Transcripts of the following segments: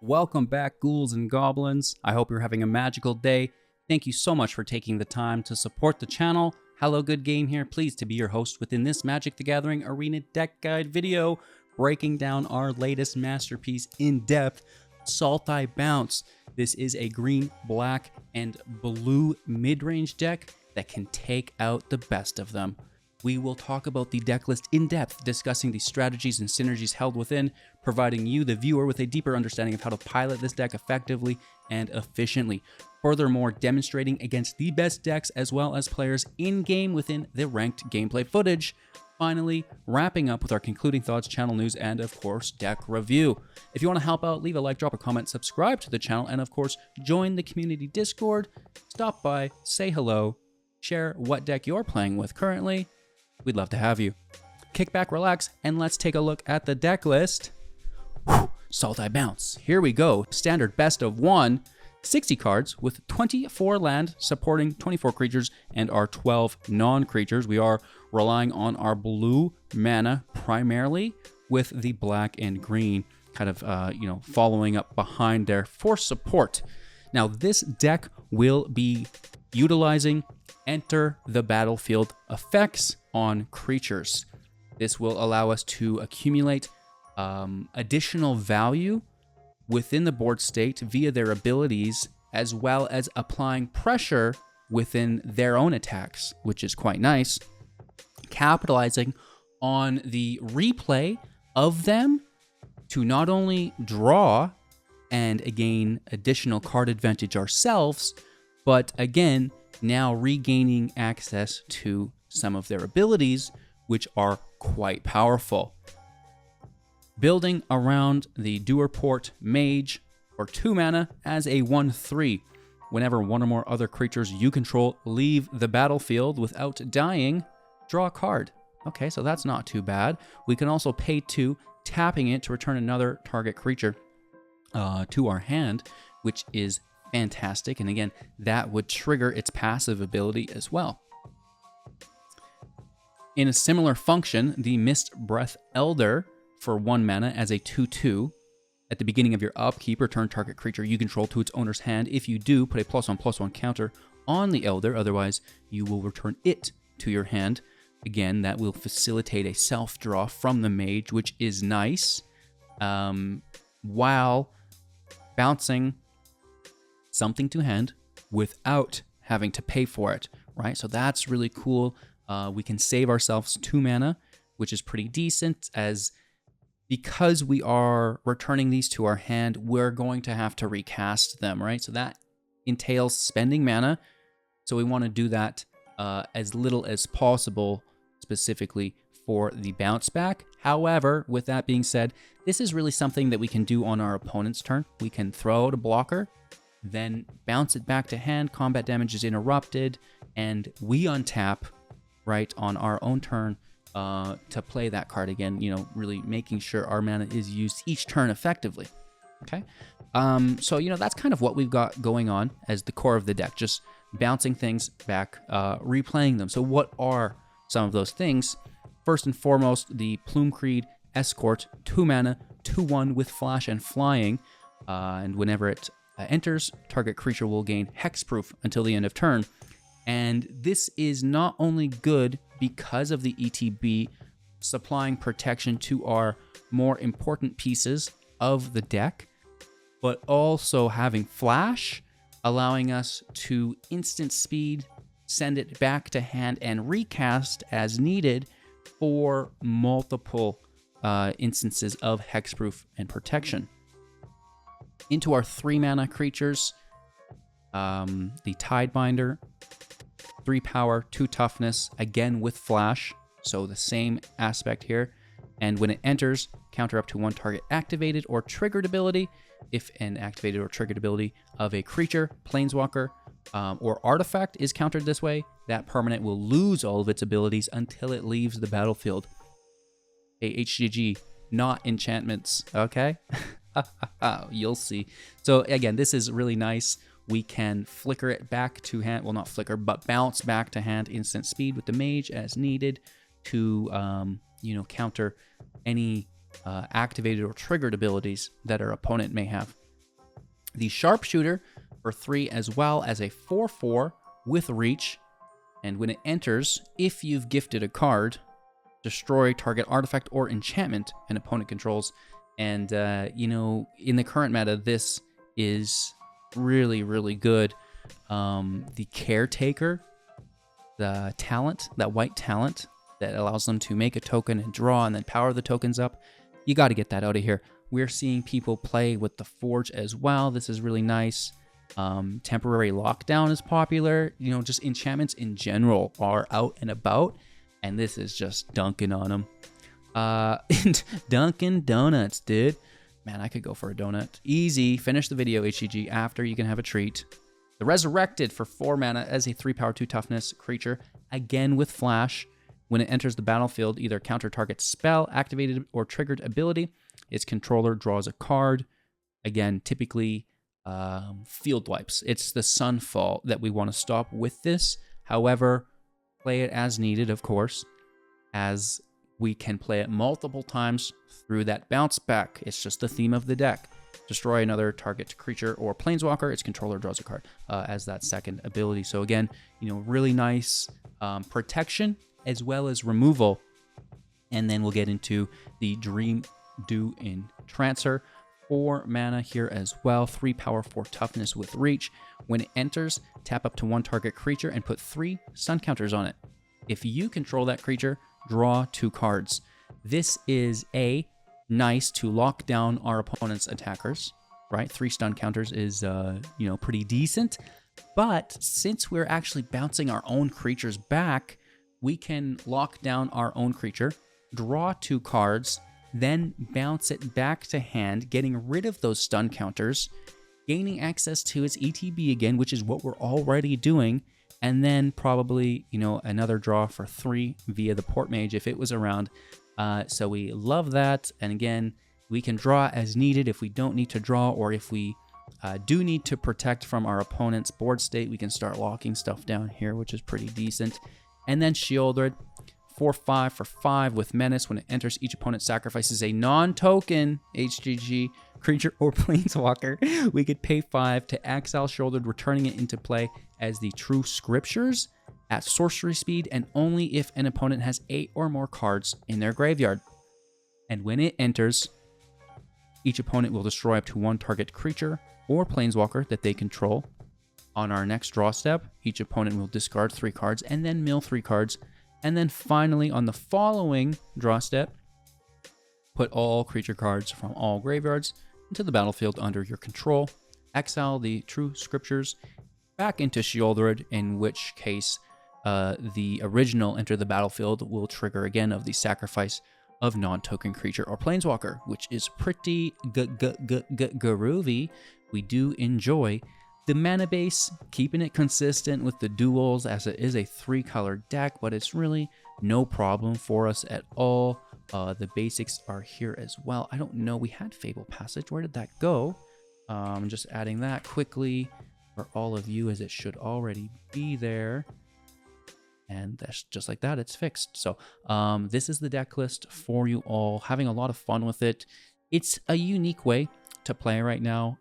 Welcome back, ghouls and goblins. I hope you're having a magical day. Thank you so much for taking the time to support the channel. Hello, Good Game here. Pleased to be your host within this Magic the Gathering Arena deck guide video, breaking down our latest masterpiece in depth, Sultai Bounce. This is a green, black, and blue mid-range deck that can take out the best of them. We will talk about the deck list in depth, discussing the strategies and synergies held within, providing you, the viewer, with a deeper understanding of how to pilot this deck effectively and efficiently. Furthermore, demonstrating against the best decks as well as players in-game within the ranked gameplay footage. Finally, wrapping up with our concluding thoughts, channel news, and of course, deck review. If you want to help out, leave a like, drop a comment, subscribe to the channel, and of course, join the community Discord. Stop by, say hello, share what deck you're playing with currently. We'd love to have you. Kick back, relax, and let's take a look at the deck list. Sultai Bounce. Here we go. Standard best of 1. 60 cards with 24 land supporting 24 creatures and our 12 non-creatures. We are relying on our blue mana primarily, with the black and green kind of following up behind there for support. Now this deck will be utilizing enter the battlefield effects on creatures. This will allow us to accumulate additional value within the board state via their abilities, as well as applying pressure within their own attacks, which is quite nice. Capitalizing on the replay of them to not only draw and gain additional card advantage ourselves, but again, now regaining access to some of their abilities, which are quite powerful. Building around the Dour Port-Mage for 2 mana as a 1/3. Whenever one or more other creatures you control leave the battlefield without dying, draw a card. Okay, so that's not too bad. We can also pay 2, tapping it to return another target creature to our hand, which is fantastic. And again, that would trigger its passive ability as well. In a similar function, the Mistbreath Elder for 1 mana as a 2/2. At the beginning of your upkeep, return target creature you control to its owner's hand. If you do, put a +1/+1 counter on the Elder. Otherwise, you will return it to your hand. Again, that will facilitate a self-draw from the Mage, which is nice, while bouncing something to hand without having to pay for it, right? So that's really cool. We can save ourselves 2 mana, which is pretty decent, as because we are returning these to our hand, we're going to have to recast them, right? So that entails spending mana. So we want to do that as little as possible, specifically for the bounce back. However, with that being said, this is really something that we can do on our opponent's turn. We can throw out a blocker, then bounce it back to hand, combat damage is interrupted, and we untap, right, on our own turn to play that card again, really making sure our mana is used each turn effectively, okay? So, that's kind of what we've got going on as the core of the deck, just bouncing things back, replaying them. So what are some of those things? First and foremost, the Plumecreed Escort, 2 mana, 2/1 with flash and flying, and whenever it enters, target creature will gain hexproof until the end of turn. And this is not only good because of the ETB supplying protection to our more important pieces of the deck, but also having flash, allowing us to instant speed, send it back to hand, and recast as needed for multiple instances of hexproof and protection. Into our 3 mana creatures, the Tidebinder, 3 power, 2 toughness, again with flash, so the same aspect here. And when it enters, counter up to 1 target activated or triggered ability. If an activated or triggered ability of a creature, planeswalker, or artifact is countered this way, that permanent will lose all of its abilities until it leaves the battlefield. HGG, not enchantments, okay? You'll see. So again, this is really nice. We can flicker it back to hand, well, not flicker, but bounce back to hand instant speed with the Mage as needed to, counter any activated or triggered abilities that our opponent may have. The Sharpshooter for 3 as well as a 4/4 with reach. And when it enters, if you've gifted a card, destroy target artifact or enchantment an opponent controls. And, you know, in the current meta, this is really, really good. The Caretaker, the talent, that white talent that allows them to make a token and draw and then power the tokens up, you got to get that out of here. We're seeing people play with the Forge as well. This is really nice. Temporary Lockdown is popular. You know, just enchantments in general are out and about, and this is just dunking on them. Dunkin' Donuts, dude. Man, I could go for a donut. Easy. Finish the video, HGG. After, you can have a treat. The Resurrected for 4 mana as a 3 power 2 toughness creature, again with flash. When it enters the battlefield, either counter target spell, activated or triggered ability, its controller draws a card. Again, typically field wipes. It's the Sunfall that we want to stop with this. However, play it as needed, of course, as we can play it multiple times through that bounce back. It's just the theme of the deck. Destroy another target creature or planeswalker, its controller draws a card as that second ability. So again, you know, really nice protection as well as removal. And then we'll get into the Dream Do Entrancer. 4 mana here as well, 3 power 4 toughness with reach. When it enters, tap up to 1 target creature and put 3 stun counters on it. If you control that creature, draw 2 cards. This is nice to lock down our opponent's attackers, right? 3 stun counters is, you know, pretty decent. But since we're actually bouncing our own creatures back, we can lock down our own creature, draw 2 cards, then bounce it back to hand, getting rid of those stun counters, gaining access to its ETB again, which is what we're already doing, and then probably, you know, another draw for 3 via the Port-Mage if it was around. So we love that. And again, we can draw as needed if we don't need to draw, or if we do need to protect from our opponent's board state, we can start locking stuff down here, which is pretty decent. And then Shieldred, 4/5 for 5 with Menace. When it enters, each opponent sacrifices a non-token HGG creature or planeswalker. We could pay 5 to exile Shieldred, returning it into play as the True Scriptures at sorcery speed, and only if an opponent has 8 or more cards in their graveyard. And when it enters, each opponent will destroy up to 1 target creature or planeswalker that they control. On our next draw step, each opponent will discard 3 cards and then mill 3 cards. And then finally, on the following draw step, put all creature cards from all graveyards into the battlefield under your control. Exile the True Scriptures back into Shieldred, in which case the original Enter the Battlefield will trigger again of the sacrifice of non-token creature or planeswalker, which is pretty groovy. We do enjoy the mana base, keeping it consistent with the duels, as it is a 3-color deck, but it's really no problem for us at all. The basics are here as well. I don't know, we had Fable Passage. Where did that go? I'm just adding that quickly for all of you, as it should already be there. And that's just like that, it's fixed. So this is the deck list for you all. Having a lot of fun with it. It's a unique way to play right now.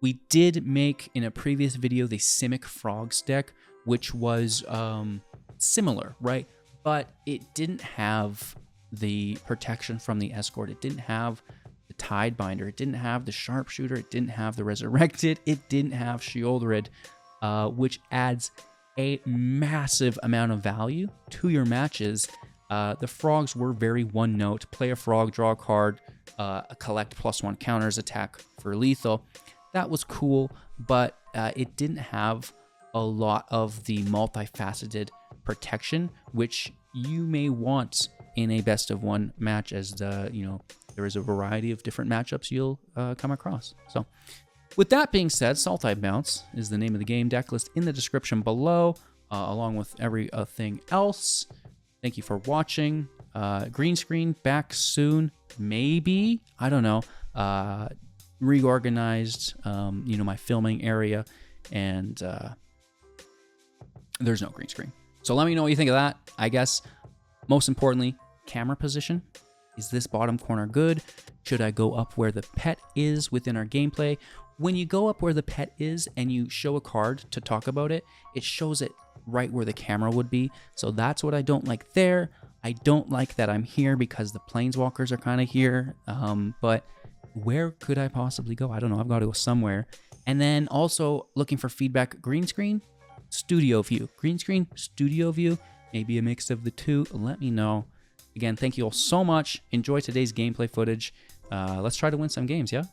We did make in a previous video the Simic Frogs deck, which was similar, right? But it didn't have the protection from the Escort. It didn't have the Tidebinder. It didn't have the Sharpshooter. It didn't have the Resurrected. It didn't have Shieldred, which adds a massive amount of value to your matches. The Frogs were very one note. Play a frog, draw a card, collect +1 counters, attack for lethal. That was cool, but it didn't have a lot of the multifaceted protection, which you may want in a best of 1 match, as you know, there is a variety of different matchups you'll come across. So with that being said, Sultai Bounce is the name of the game. Deck list in the description below, along with everything else. Thank you for watching. Green screen back soon, maybe. I don't know. Reorganized, you know, my filming area, and there's no green screen. So let me know what you think of that. I guess most importantly, camera position Is this bottom corner good? Should I go up where the pet is within our gameplay? When you go up where the pet is and you show a card to talk about it, it shows it right where the camera would be. So that's what I don't like there. I don't like that I'm here because the planeswalkers are kind of here. But where could I possibly go? I don't know. I've got to go somewhere. And then also looking for feedback, green screen, studio view. Green screen, studio view, maybe a mix of the two. Let me know. Again, thank you all so much. Enjoy today's gameplay footage. Let's try to win some games, yeah?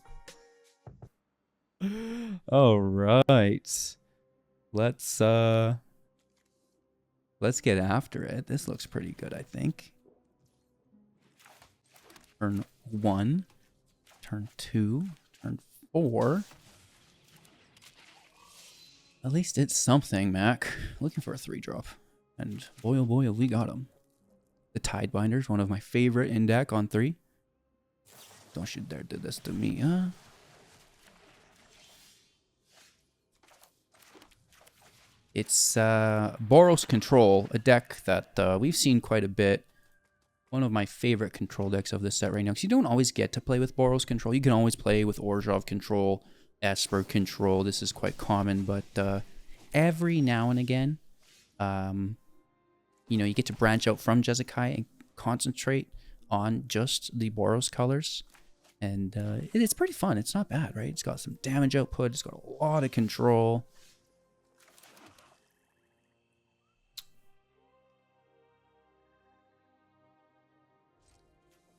All right. Let's get after it. This looks pretty good, I think. Turn 1, turn 2, turn 4. At least it's something, Mac. Looking for a 3-drop. And boy, oh boy, we got him. The Tidebinder is one of my favorite in deck on 3. Don't you dare do this to me, huh? It's Boros Control, a deck that we've seen quite a bit. One of my favorite control decks of this set right now. Because you don't always get to play with Boros Control. You can always play with Orzhov Control, Esper Control. This is quite common, but every now and again, you know, you get to branch out from Jeskai and concentrate on just the Boros colors. And it's pretty fun. It's not bad, right? It's got some damage output. It's got a lot of control.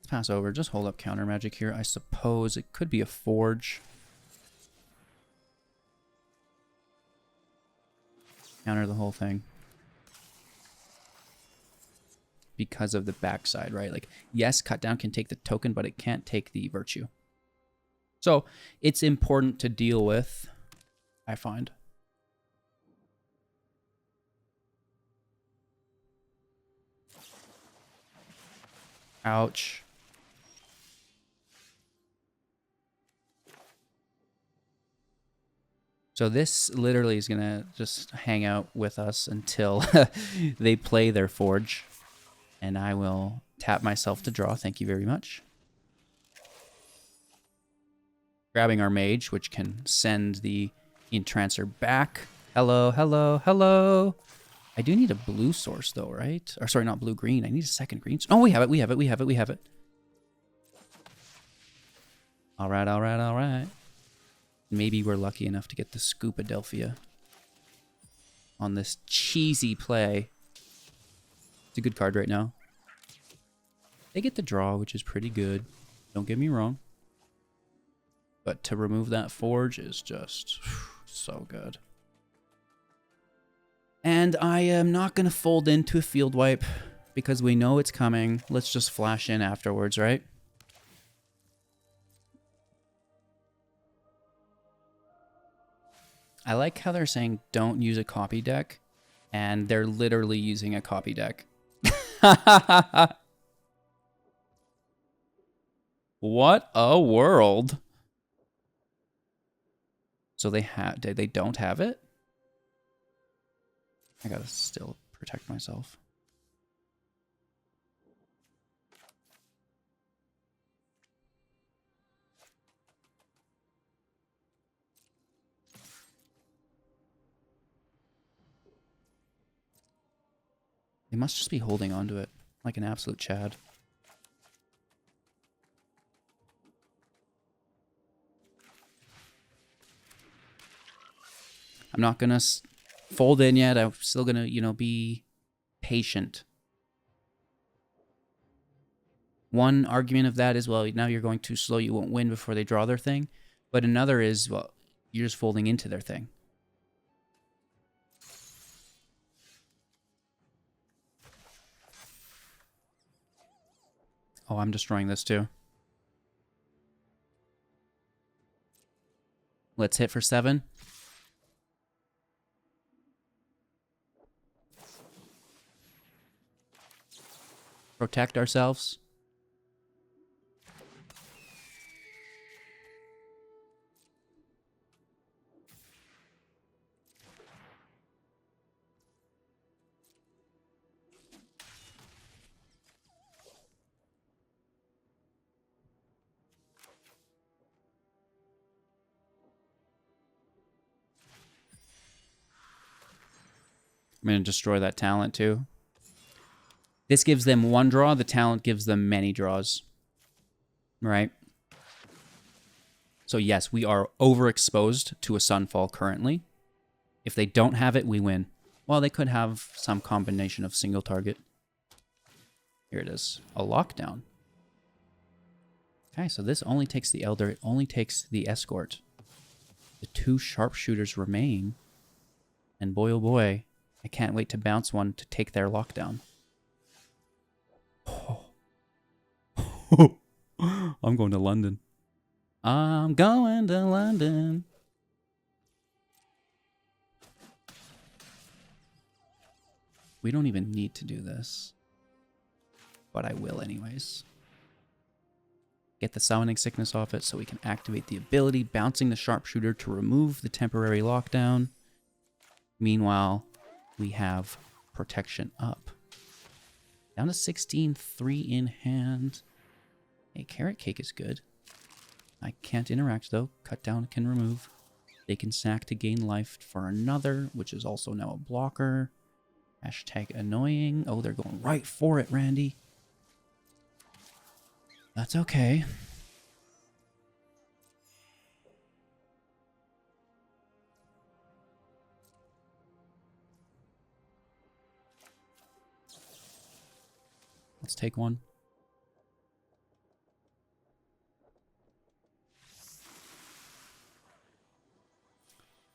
Pass over. Just hold up counter magic here. I suppose it could be a forge. Counter the whole thing. Because of the backside, right? Like, yes, cut down can take the token, but it can't take the virtue. So it's important to deal with, I find. Ouch. So this literally is going to just hang out with us until they play their forge. And I will tap myself to draw. Thank you very much. Grabbing our mage, which can send the Entrancer back. Hello, hello, hello. I do need a blue source though, right? Or sorry, not blue-green. I need a second green. Oh, we have it, we have it, we have it, we have it. All right, all right, all right. Maybe we're lucky enough to get the Scupadelphia on this cheesy play. It's a good card right now. They get the draw, which is pretty good. Don't get me wrong. But to remove that forge is just so good. And I am not going to fold into a field wipe because we know it's coming. Let's just flash in afterwards, right? I like how they're saying don't use a copy deck, and they're literally using a copy deck. What a world. So they don't have it? I gotta still protect myself. They must just be holding on to it like an absolute Chad. I'm not gonna fold in yet. I'm still gonna, you know, be patient. One argument of that is, well, now you're going too slow. You won't win before they draw their thing. But another is, well, you're just folding into their thing. Oh, I'm destroying this too. Let's hit for 7. Protect ourselves. I'm going to destroy that talent too. This gives them one draw. The talent gives them many draws. Right? So yes, we are overexposed to a Sunfall currently. If they don't have it, we win. Well, they could have some combination of single target. Here it is. A lockdown. Okay, so this only takes the Elder. It only takes the Escort. The 2 sharpshooters remain. And boy, oh boy, I can't wait to bounce one to take their lockdown. Oh. I'm going to London. I'm going to London. We don't even need to do this. But I will anyways. Get the Summoning Sickness off it so we can activate the ability, bouncing the Sharpshooter to remove the temporary lockdown. Meanwhile, we have protection up. Down to 16, 3 in hand. Hey, Carrot Cake is good. I can't interact though. Cut down can remove. They can sack to gain life for another, which is also now a blocker. Hashtag annoying. Oh, they're going right for it, Randy. That's okay. Let's take one.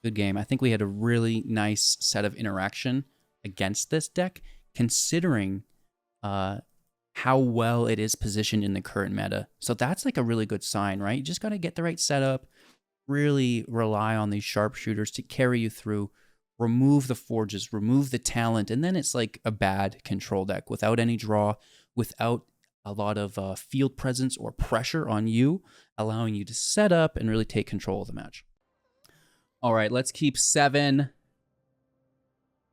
Good game. I think we had a really nice set of interaction against this deck, considering how well it is positioned in the current meta. So that's like a really good sign, right? You just got to get the right setup, really rely on these sharpshooters to carry you through, remove the forges, remove the talent, and then it's like a bad control deck without any draw, without a lot of field presence or pressure on you, allowing you to set up and really take control of the match. All right, let's keep 7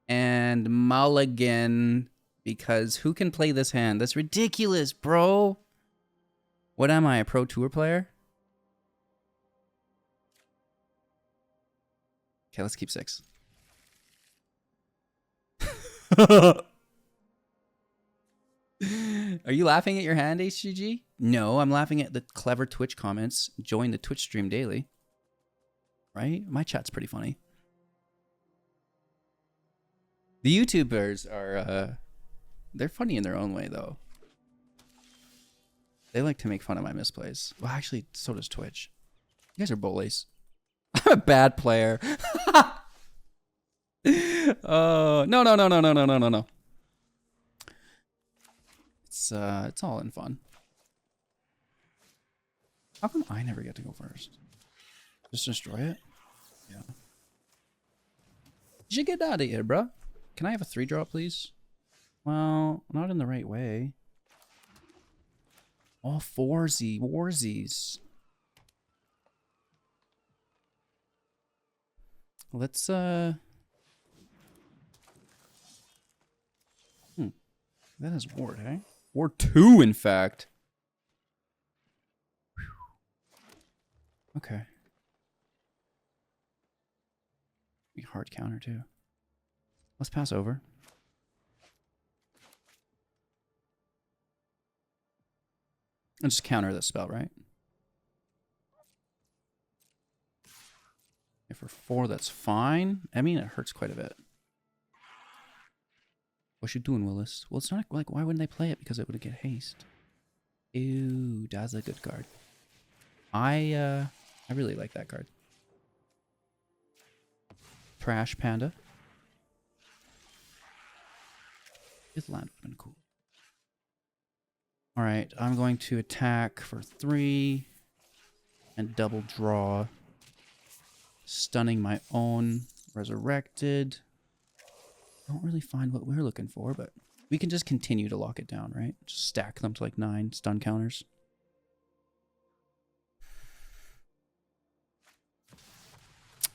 and mulligan, because who can play this hand? That's ridiculous, bro. What am I, a pro tour player? Okay, let's keep 6. Are you laughing at your hand, HGG? No, I'm laughing at the clever Twitch comments. Join the Twitch stream daily. Right? My chat's pretty funny. The YouTubers are, they're funny in their own way, though. They like to make fun of my misplays. Well, actually, so does Twitch. You guys are bullies. I'm a bad player. No. It's all in fun. How come I never get to go first? Just destroy it? Yeah. You should get out of here, bro. Can I have a 3-drop, please? Well, not in the right way. All warsies. Let's, That is ward, eh? Ward 2, in fact. Whew. Okay. Be hard counter, too. Let's pass over. And just counter this spell, right? If we're 4, that's fine. I mean, it hurts quite a bit. What you doing, Willis? Well, it's not like, why wouldn't they play it? Because it would get haste. Ew, that's a good card. I really like that card. Trash Panda. His land would have been cool. Alright, I'm going to attack for 3 and double draw. Stunning my own Resurrected. Don't really find what we're looking for, but we can just continue to lock it down, right? Just stack them to like 9 stun counters.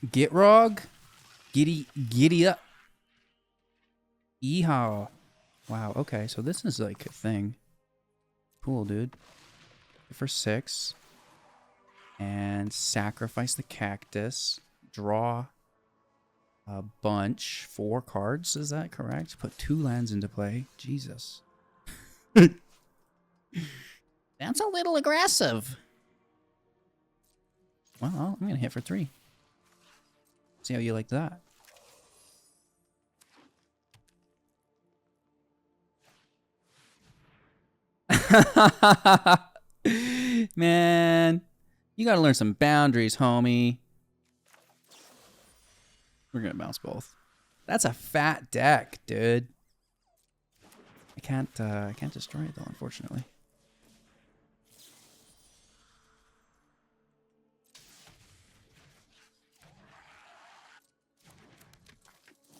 Gitrog? Giddy up. Yeehaw. Wow, okay, so this is like a thing. Cool, dude. For 6. And sacrifice the cactus. Draw a bunch. 4 cards, is that correct? Put 2 lands into play. Jesus. That's a little aggressive. Well, I'm going to hit for 3. See how you like that. Man, you got to learn some boundaries, homie. We're going to bounce both. That's a fat deck, dude. I can't destroy it though, unfortunately.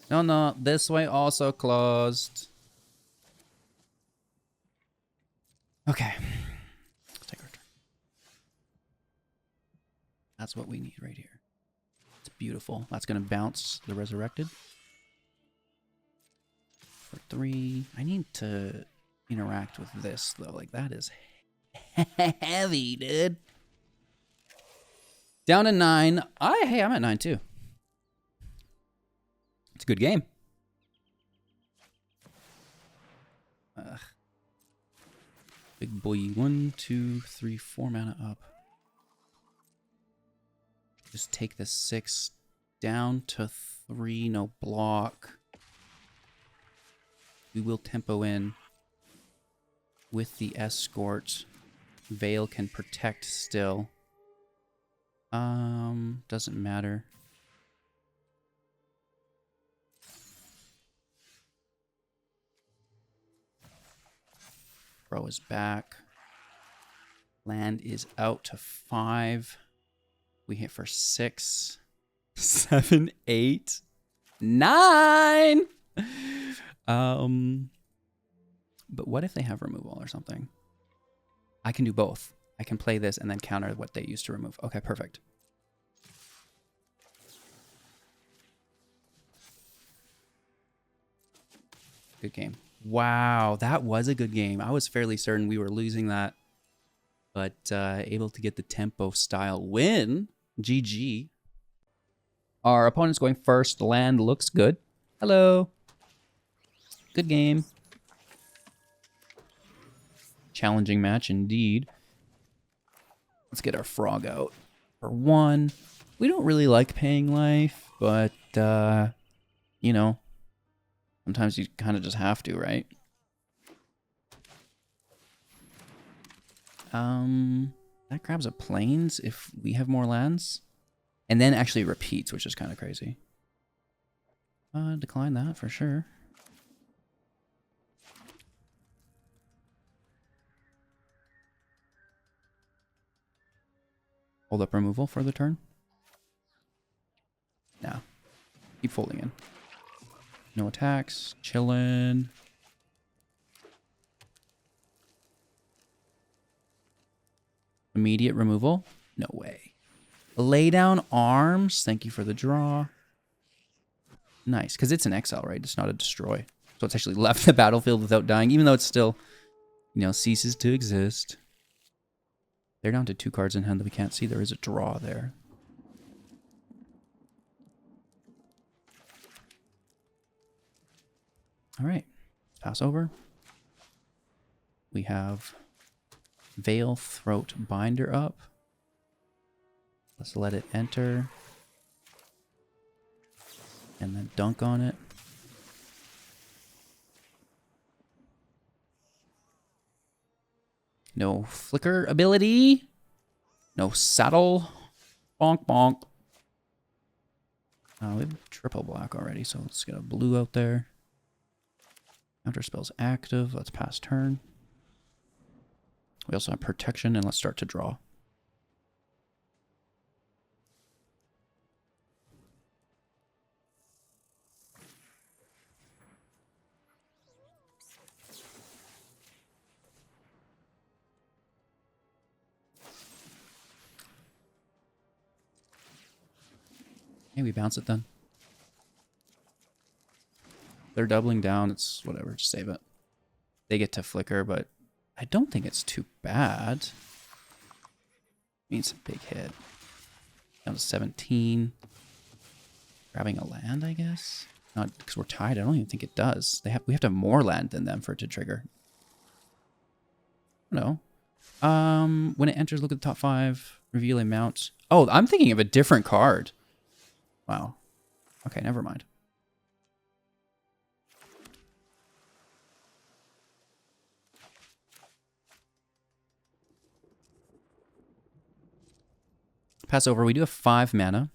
No, this way also closed. Okay. Let's take our turn. That's what we need right here. It's beautiful. That's going to bounce the Resurrected. For 3. I need to interact with this, though. Like, that is heavy, dude. Down to 9. Hey, I'm at 9, too. It's a good game. Big boy. 1, 2, 3, 4 mana up. Just take the 6 down to 3. No block. We will tempo in with the Escort. Veil can protect still. Doesn't matter. Pro is back. Land is out to 5. We hit for 6, 7, 8, 9. But what if they have removal or something? I can do both. I can play this and then counter what they used to remove. Okay, perfect. Good game. Wow, that was a good game. I was fairly certain we were losing that, but able to get the tempo style win. GG. Our opponent's going first. The land looks good. Hello. Good game. Challenging match indeed. Let's get our frog out. For 1. We don't really like paying life, but, you know, sometimes you kind of just have to, right? That grabs a plains if we have more lands. And then actually repeats, which is kind of crazy. Decline that for sure. Hold up removal for the turn. No. Keep folding in. No attacks. Chillin'. Immediate removal? No way. Lay down arms. Thank you for the draw. Nice, because it's an exile, right? It's not a destroy. So it's actually left the battlefield without dying, even though it's still, you know, ceases to exist. They're down to 2 cards in hand that we can't see. There is a draw there. All right, pass over. We have Veil Throat Binder up. Let's let it enter. And then dunk on it. No flicker ability. No saddle. Bonk, bonk. We have triple black already, so let's get a blue out there. Counter spell's active. Let's pass turn. We also have protection, and let's start to draw. Hey, we bounce it then. They're doubling down. It's whatever. Just save it. They get to flicker, but I don't think it's too bad. Means a big hit. Down to 17. Grabbing a land, I guess? Not because we're tied. I don't even think it does. We have to have more land than them for it to trigger. No. When it enters, look at the top 5. Reveal a mount. Oh, I'm thinking of a different card. Wow. Okay, never mind. Pass over. We do have 5 mana.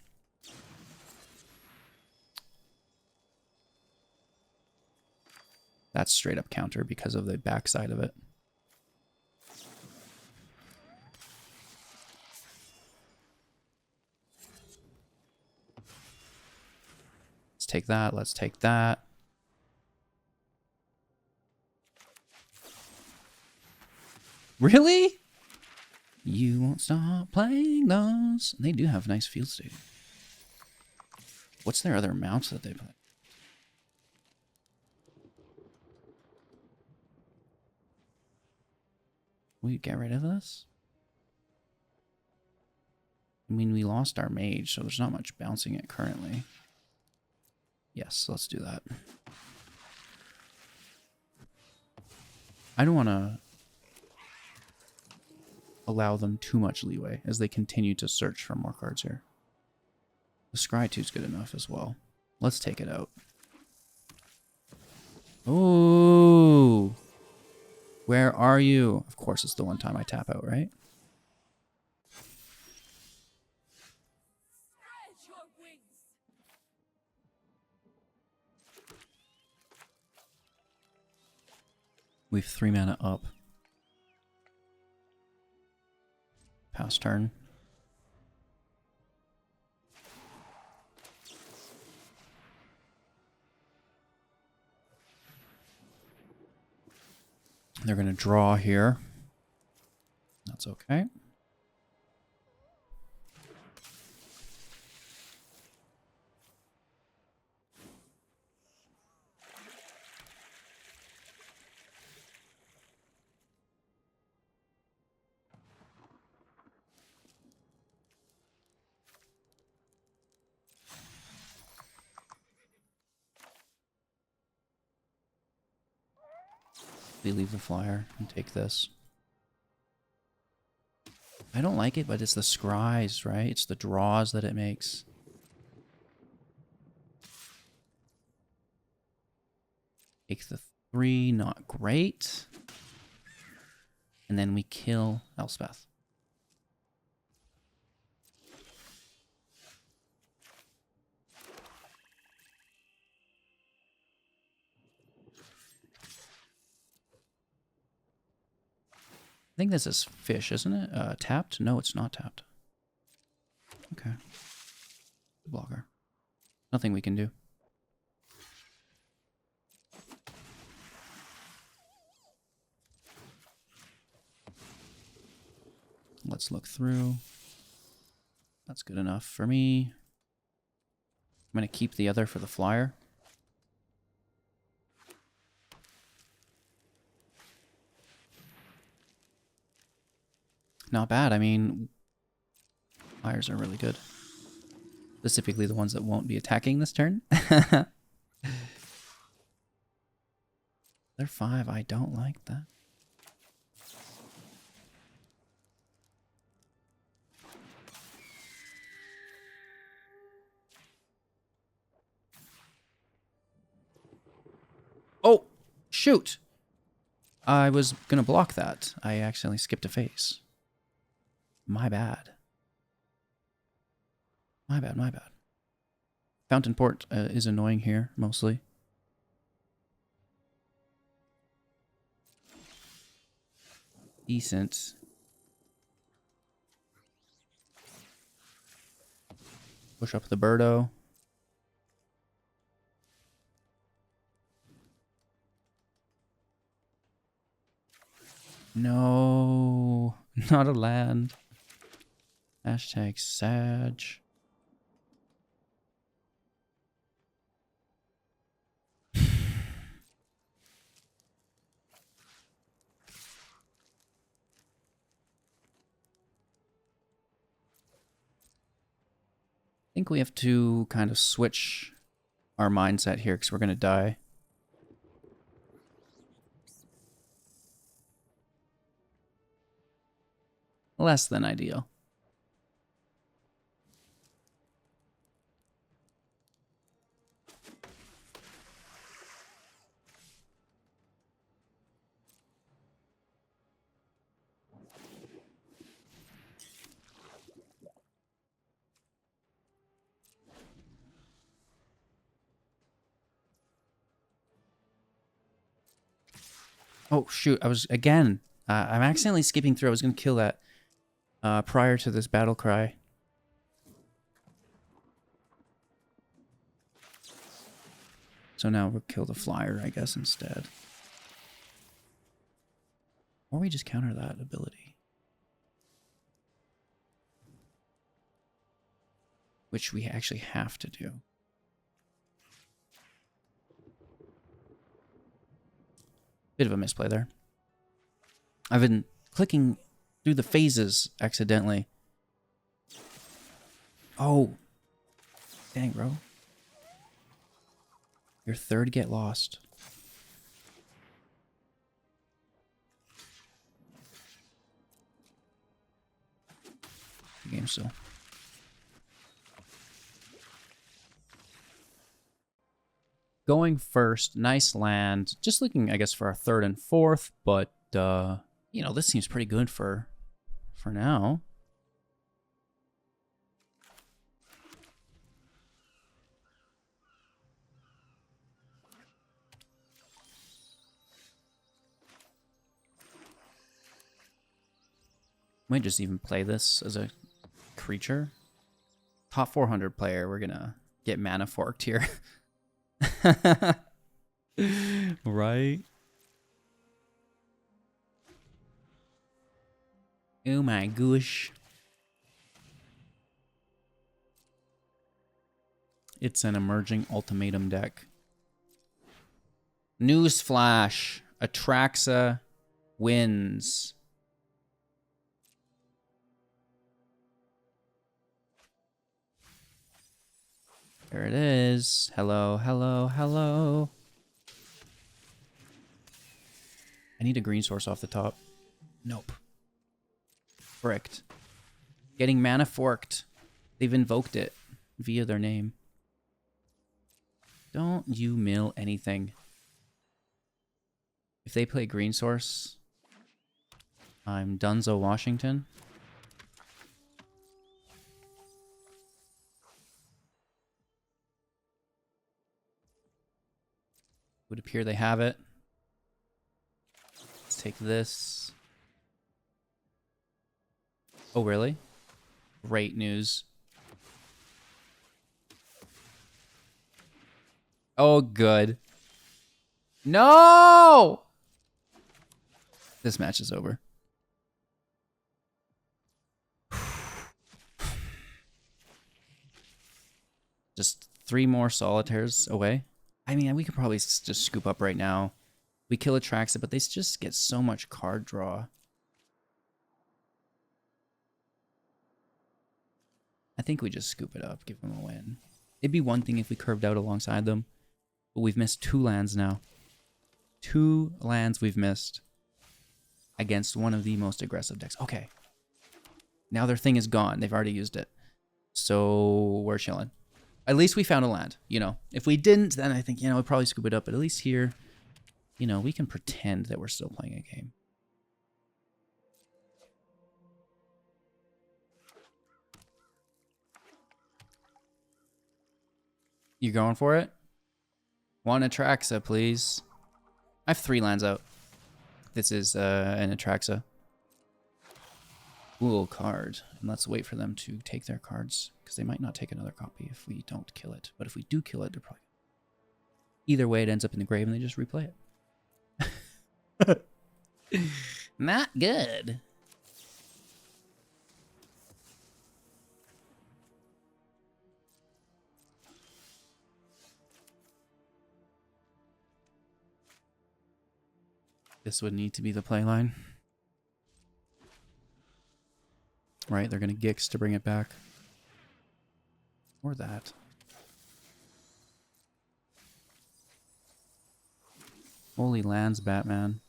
That's straight up counter because of the backside of it. Let's take that. Let's take that. Really? You won't stop playing those. They do have nice field state. What's their other mounts that they play? We get rid of this? I mean, we lost our mage, so there's not much bouncing it currently. Yes, let's do that. I don't want to allow them too much leeway as they continue to search for more cards here. The Scry 2 is good enough as well. Let's take it out. Ooh! Where are you? Of course, it's the one time I tap out, right? We've 3 mana up. Pass turn. They're going to draw here. That's okay. We leave the flyer and take this. I don't like it, but it's the scries, right? It's the draws that it makes. Take the 3, not great. And then we kill Elspeth. I think this is fish, isn't it? Tapped? No, it's not tapped. Okay. Blocker. Nothing we can do. Let's look through. That's good enough for me. I'm going to keep the other for the flyer. Not bad. I mean, flyers are really good. Specifically the ones that won't be attacking this turn. They're 5. I don't like that. Oh, shoot. I was going to block that. I accidentally skipped a phase. My bad. My bad, my bad. Fountain Port is annoying here, mostly. Decent. Push up the Birdo. No, not a land. Hashtag Sag. I think we have to kind of switch our mindset here because we're going to die. Less than ideal. Oh, shoot. I was, again, I'm accidentally skipping through. I was going to kill that prior to this battle cry. So now we'll kill the flyer, I guess, instead. Or we just counter that ability. Which we actually have to do. Bit of a misplay there. I've been clicking through the phases accidentally. Oh. Dang, bro. Your third get lost. Game still. Going first, nice land. Just looking, I guess, for our third and fourth, but you know, this seems pretty good for now. Might just even play this as a creature. Top 400 player, we're gonna get mana forked here. Right? Oh my gosh. It's an emerging ultimatum deck. Newsflash. Atraxa wins. There it is. Hello, hello, hello. I need a green source off the top. Nope. Fricked. Getting mana forked. They've invoked it via their name. Don't you mill anything. If they play green source, I'm Dunzo Washington. Would appear they have it. Let's take this. Oh, really? Great news. Oh, good. No! This match is over. Just 3 more solitaires away. I mean, we could probably just scoop up right now. We kill Atraxa, but they just get so much card draw. I think we just scoop it up, give them a win. It'd be one thing if we curved out alongside them, but we've missed 2 lands now. 2 lands we've missed against one of the most aggressive decks. Okay. Now their thing is gone. They've already used it. So we're chilling. At least we found a land, you know. If we didn't, then I think, you know, we'd probably scoop it up. But at least here, you know, we can pretend that we're still playing a game. You going for it? One Atraxa, please. I have 3 lands out. This is an Atraxa. Cool card. And let's wait for them to take their cards, because they might not take another copy if we don't kill it. But if we do kill it, they're probably... Either way, it ends up in the grave and they just replay it. Not good. This would need to be the play line. Right, they're going to Gix to bring it back. Or that. Holy lands, Batman.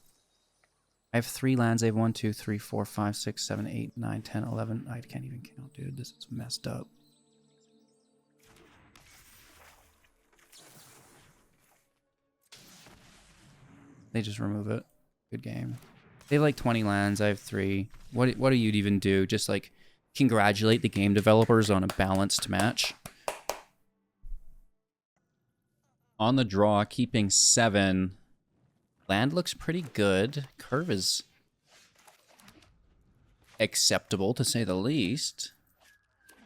I have 3 lands. I have 1, 2, 3, 4, 5, 6, 7, 8, 9, 10, 11. I can't even count, dude. This is messed up. They just remove it. Good game. They have like 20 lands. I have 3. What do you even do? Just like congratulate the game developers on a balanced match. On the draw, keeping 7. Land looks pretty good. Curve is acceptable, to say the least.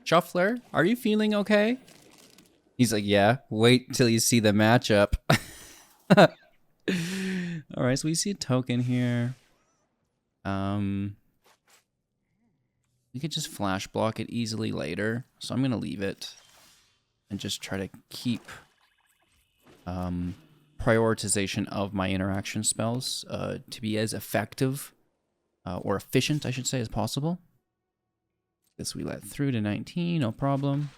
Shuffler, are you feeling okay? He's like, yeah, wait till you see the matchup. Alright, so we see a token here. We could just flash block it easily later. So I'm going to leave it and just try to keep prioritization of my interaction spells to be as effective or efficient, I should say, as possible. This we let through to 19, no problem.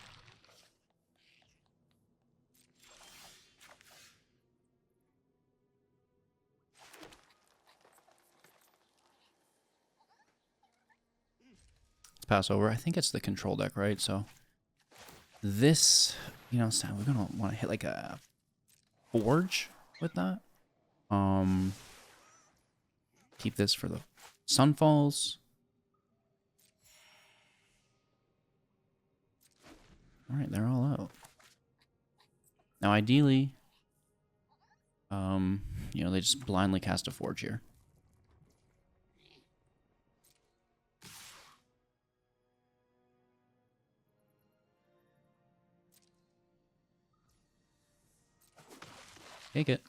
Let's pass over. I think it's the control deck, right? So this, you know, so we're gonna want to hit like a forge with that. Keep this for the Sunfalls. Alright, they're all out. Now ideally, you know, they just blindly cast a forge here. Take it.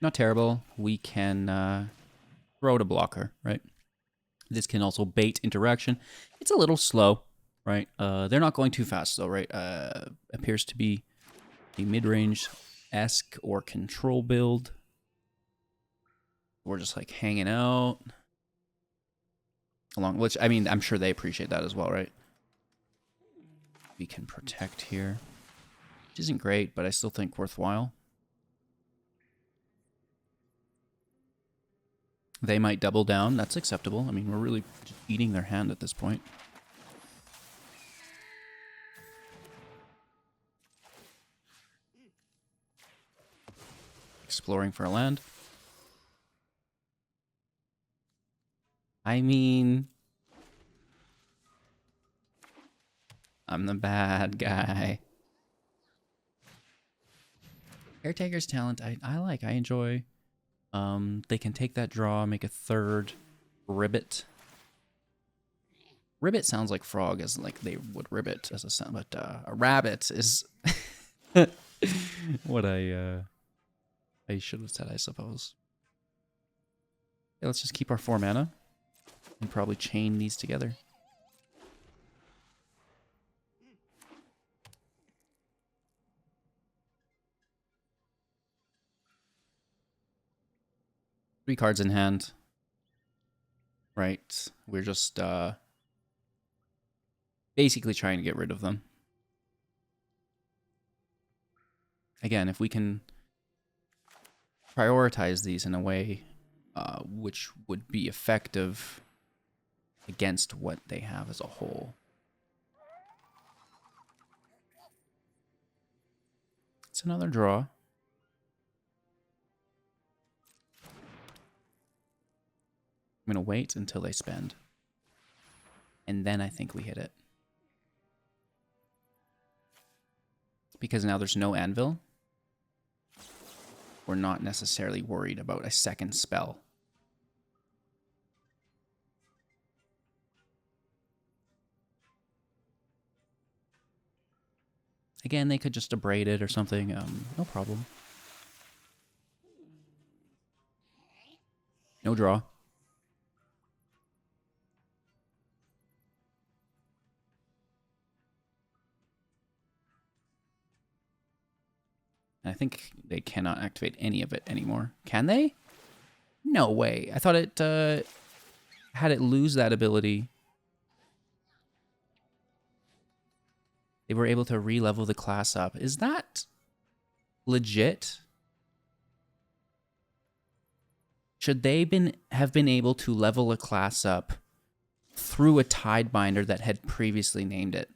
Not terrible. We can throw to blocker, right? This can also bait interaction. It's a little slow, right? They're not going too fast though, right? Appears to be a mid-range-esque or control build. We're just like hanging out. Along, which, I mean, I'm sure they appreciate that as well, right? We can protect here. Which isn't great, but I still think worthwhile. They might double down. That's acceptable. I mean, we're really just eating their hand at this point. Exploring for a land. I mean, I'm the bad guy. Caretaker's talent, I like, I enjoy. They can take that draw, make a third ribbit. Ribbit sounds like frog, as like they would ribbit as a sound, but a rabbit is what I should have said, I suppose. Okay, let's just keep our 4 mana and probably chain these together. Three cards in hand. Right. We're just basically trying to get rid of them. Again, if we can prioritize these in a way which would be effective against what they have as a whole. It's another draw. I'm going to wait until they spend. And then I think we hit it. Because now there's no anvil. We're not necessarily worried about a second spell. Again, they could just abrade it or something. No problem. No draw. I think they cannot activate any of it anymore. Can they? No way. I thought it had it lose that ability. They were able to re-level the class up. Is that legit? Should they have been able to level a class up through a Tidebinder that had previously named it?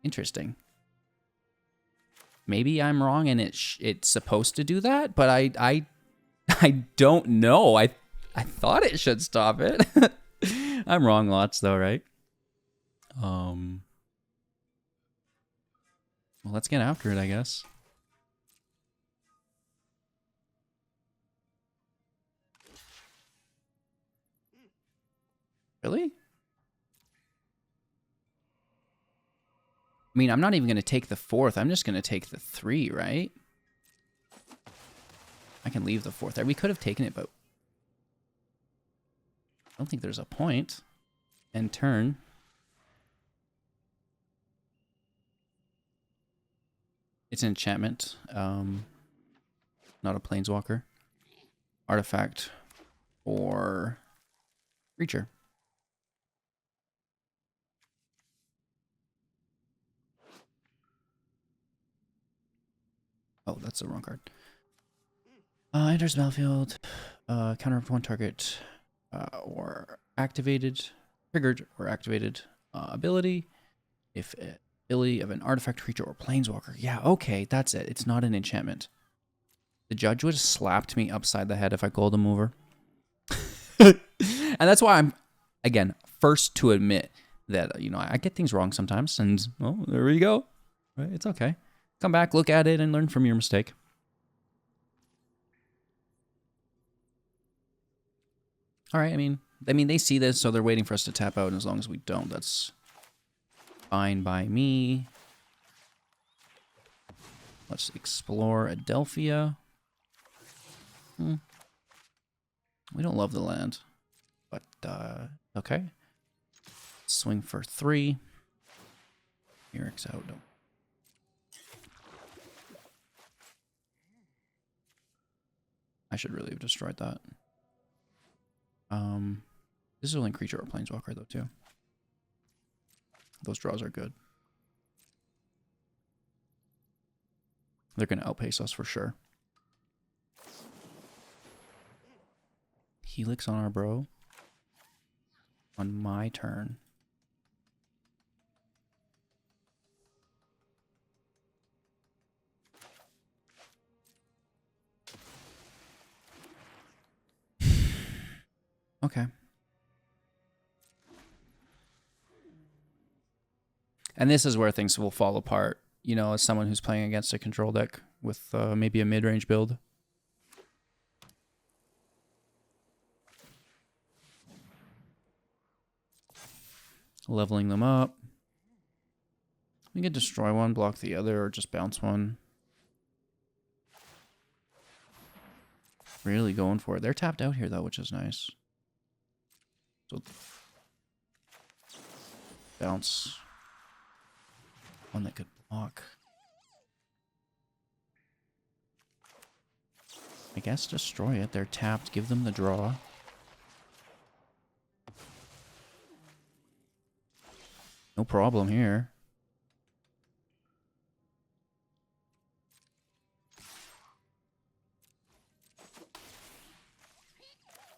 Interesting. Maybe I'm wrong and it's supposed to do that, but I don't know. I thought it should stop it. I'm wrong lots though, right? Well, let's get after it, I guess. Really? I mean, I'm not even going to take the 4th. I'm just going to take the 3, right? I can leave the 4th there. We could have taken it, but I don't think there's a point. End turn. It's an enchantment, not a planeswalker. Artifact or creature. Oh, that's the wrong card. Enters battlefield, counter up to one target, or activated, triggered or activated ability. If ability of an artifact, creature, or planeswalker. Yeah, okay, that's it. It's not an enchantment. The judge would have slapped me upside the head if I called him over. And that's why I'm, again, first to admit that, you know, I get things wrong sometimes. And, well, there we go. Right? It's okay. Come back, look at it, and learn from your mistake. All right, I mean, they see this, so they're waiting for us to tap out, and as long as we don't, that's fine by me. Let's explore Adelphia. We don't love the land, but okay. Swing for 3. Eric's out. No. I should really have destroyed that. This is only creature or planeswalker though too. Those draws are good. They're gonna outpace us for sure. Helix on our bro. On my turn. Okay. And this is where things will fall apart, you know, as someone who's playing against a control deck with maybe a mid-range build. Leveling them up. We could destroy one, block the other, or just bounce one. Really going for it. They're tapped out here, though, which is nice. So, bounce. One that could block. I guess destroy it. They're tapped. Give them the draw. No problem here.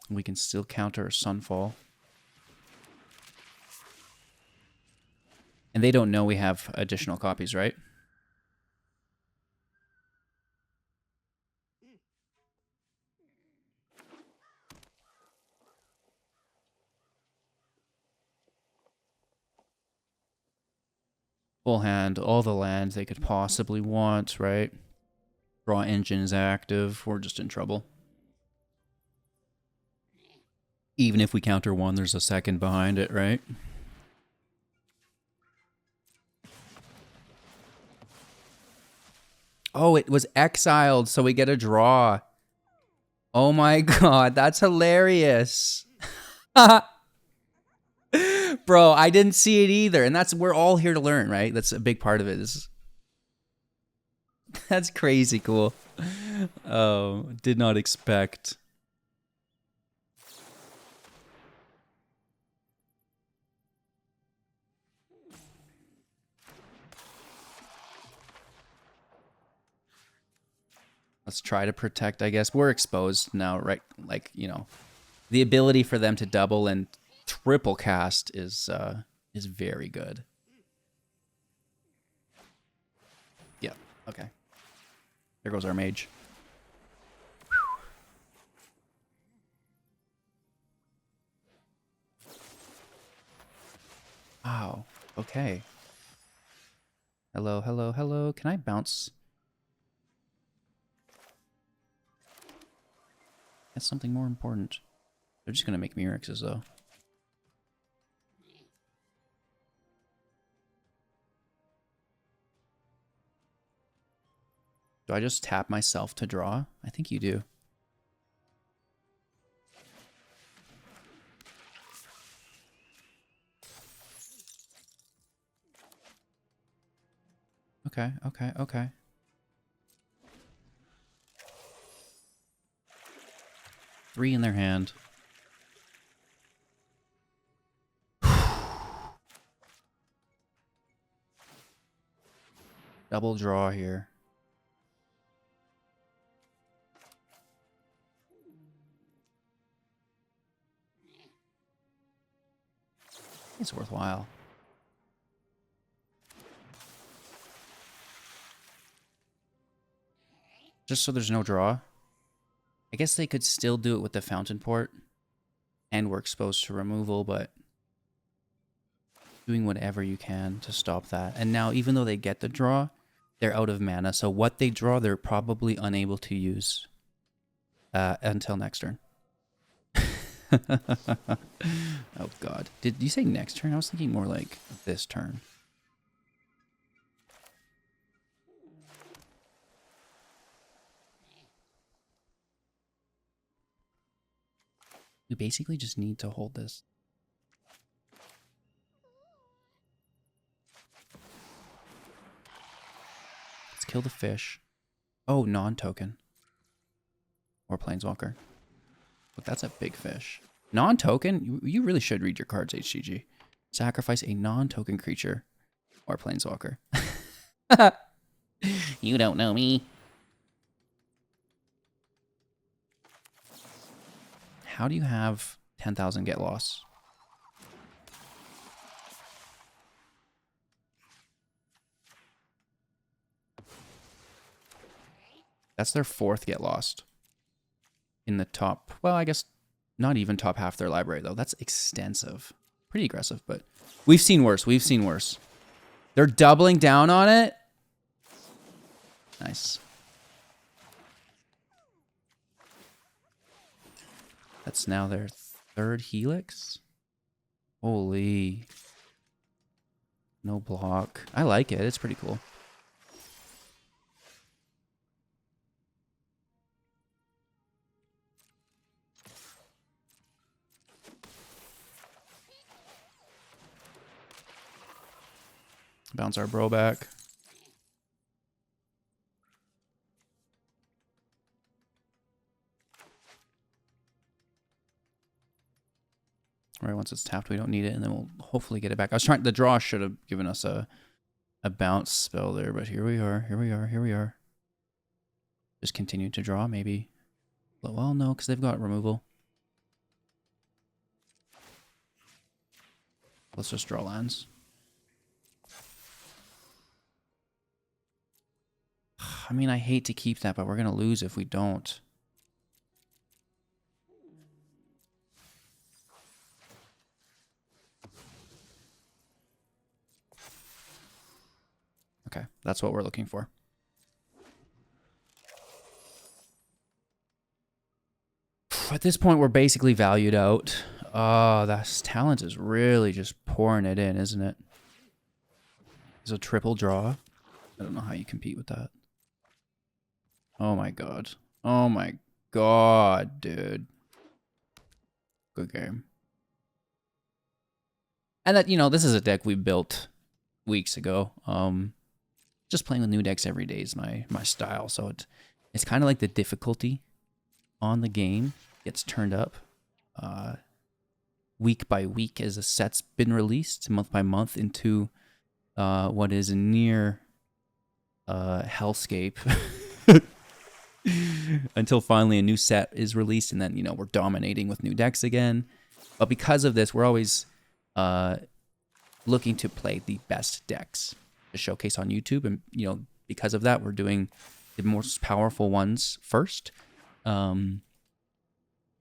We can still counter a Sunfall. And they don't know we have additional copies, right? Full hand, all the lands they could possibly want, right? Draw engine is active. We're just in trouble. Even if we counter one, there's a second behind it, right? Oh, it was exiled, so we get a draw. Oh my god, that's hilarious. Bro, I didn't see it either. And we're all here to learn, right? That's a big part of it. That's crazy cool. Did not expect. Let's try to protect, I guess. We're exposed now, right? Like, you know, the ability for them to double and triple cast is very good. Yeah, okay. There goes our mage. Wow, okay. Hello, hello, hello. Can I bounce? That's something more important. They're just going to make me Mirexes, though. Do I just tap myself to draw? I think you do. Okay, okay, okay. Three in their hand. Double draw here. It's worthwhile. Just so there's no draw. I guess they could still do it with the Fountain Port. And we're exposed to removal, but doing whatever you can to stop that. And now, even though they get the draw, they're out of mana. So what they draw, they're probably unable to use until next turn. Oh, God. Did you say next turn? I was thinking more like this turn. We basically just need to hold this. Let's kill the fish. Oh, non-token. Or Planeswalker. Look, that's a big fish. Non-token? You really should read your cards, HGG. Sacrifice a non-token creature. Or Planeswalker. You don't know me. How do you have 10,000 get lost? That's their fourth get lost. In the top, well, I guess not even top half their library, though. That's extensive. Pretty aggressive, but we've seen worse. We've seen worse. They're doubling down on it. Nice. That's now their third Helix. Holy. No block. I like it. It's pretty cool. Bounce our bro back. Right, once it's tapped, we don't need it, and then we'll hopefully get it back. I was trying, the draw should have given us a bounce spell there, but here we are, here we are, here we are. Just continue to draw, maybe. Well, no, because they've got removal. Let's just draw lands. I mean, I hate to keep that, but we're going to lose if we don't. Okay, that's what we're looking for. At this point, we're basically valued out. Oh, that talent is really just pouring it in, isn't it? It's a triple draw. I don't know how you compete with that. Oh my god. Oh my god, dude. Good game. And that, you know, this is a deck we built weeks ago. Just playing with new decks every day is my style, so it's kind of like the difficulty on the game gets turned up week by week as a set's been released, month by month, into what is a near hellscape until finally a new set is released, and then, you know, we're dominating with new decks again. But because of this, we're always looking to play the best decks to showcase on YouTube, and, you know, because of that, we're doing the most powerful ones first, and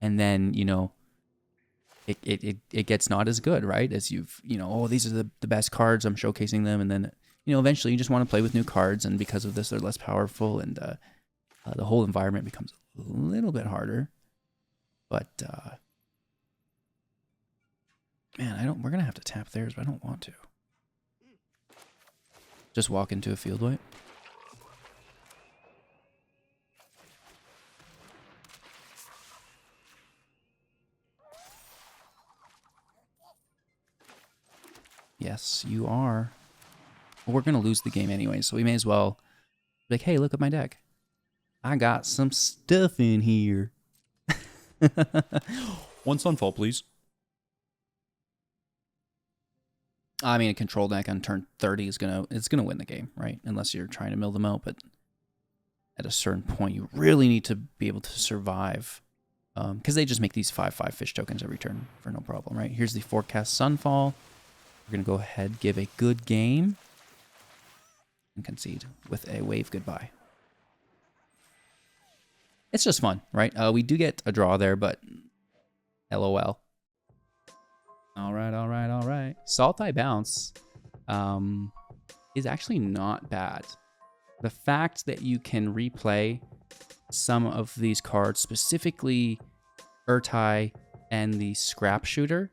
then, you know, it gets not as good, right? As you've, you know, oh, these are the best cards, I'm showcasing them, and then, you know, eventually you just want to play with new cards, and because of this, they're less powerful, and the whole environment becomes a little bit harder. But man, we're gonna have to tap theirs, but I don't want to. Just walk into a field wipe. Yes, you are. Well, we're going to lose the game anyway, so we may as well be like, hey, look at my deck. I got some stuff in here. One Sunfall, please. I mean, a control deck on turn 30 is gonna win the game, right? Unless you're trying to mill them out, but at a certain point, you really need to be able to survive. Because they just make these 5/5 fish tokens every turn for no problem, right? Here's the forecast Sunfall. We're going to go ahead, give a good game, and concede with a wave goodbye. It's just fun, right? We do get a draw there, but LOL. All right. Sultai Bounce is actually not bad. The fact that you can replay some of these cards, specifically Ertai and the Scrap Shooter.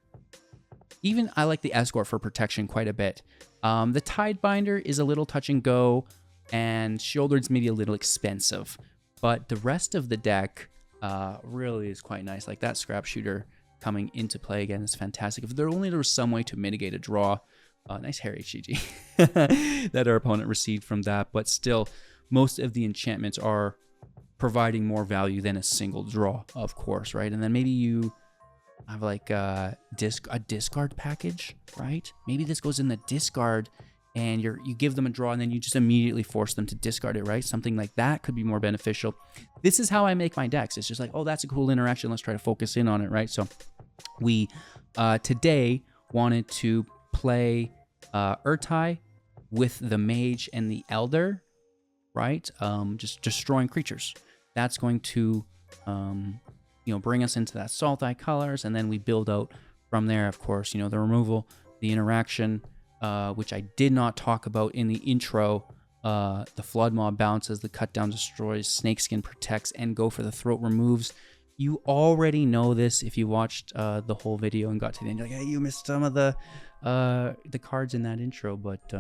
Even I like the Escort for protection quite a bit. The Tidebinder is a little touch and go, and Shoulder's maybe a little expensive. But the rest of the deck really is quite nice. Like that Scrap Shooter coming into play again is fantastic. If there was some way to mitigate a draw, nice hair HGG that our opponent received from that. But still, most of the enchantments are providing more value than a single draw, of course, right? And then maybe you have like a discard package, right? Maybe this goes in the discard and you give them a draw and then you just immediately force them to discard it, right? Something like that could be more beneficial. This is how I make my decks. It's just like, oh, that's a cool interaction. Let's try to focus in on it, right? So we today wanted to play Ertai with the Mage and the Elder, right? Just destroying creatures. That's going to bring us into that Sultai colors, and then we build out from there, of course, you know, the removal, the interaction, which I did not talk about in the intro, the Flood Mob bounces, the Cut Down destroys, Snakeskin protects, and Go for the Throat removes. You already know this if you watched the whole video and got to the end. You're like, hey, you missed some of the cards in that intro, but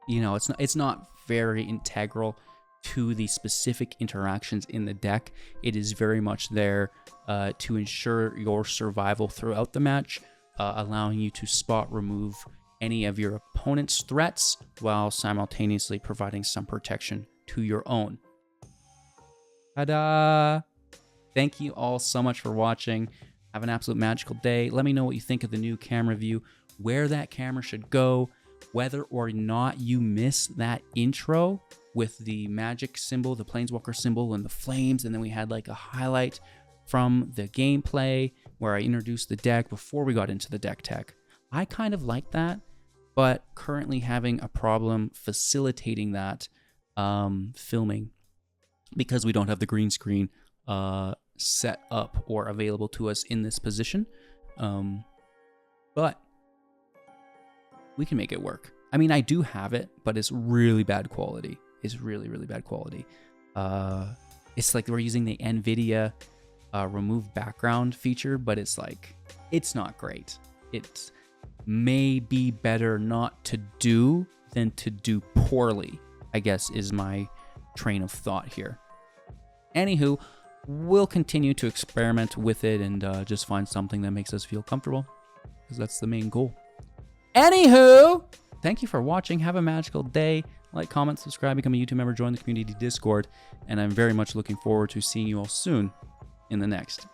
you know, it's not very integral to the specific interactions in the deck. It is very much there to ensure your survival throughout the match, allowing you to spot remove any of your opponent's threats while simultaneously providing some protection to your own. Ta-da! Thank you all so much for watching. Have an absolute magical day. Let me know what you think of the new camera view, where that camera should go, whether or not you miss that intro with the magic symbol, the planeswalker symbol, and the flames, and then we had like a highlight from the gameplay where I introduced the deck before we got into the deck tech. I kind of like that, but currently having a problem facilitating that filming because we don't have the green screen set up or available to us in this position. But we can make it work. I mean, I do have it, but it's really bad quality. It's really, really bad quality. It's like we're using the NVIDIA remove background feature, but it's like, it's not great. It may be better not to do than to do poorly, I guess is my train of thought here. Anywho, we'll continue to experiment with it and just find something that makes us feel comfortable, because that's the main goal. Anywho, thank you for watching. Have a magical day. like, comment, subscribe, become a YouTube member, join the community Discord, and I'm very much looking forward to seeing you all soon in the next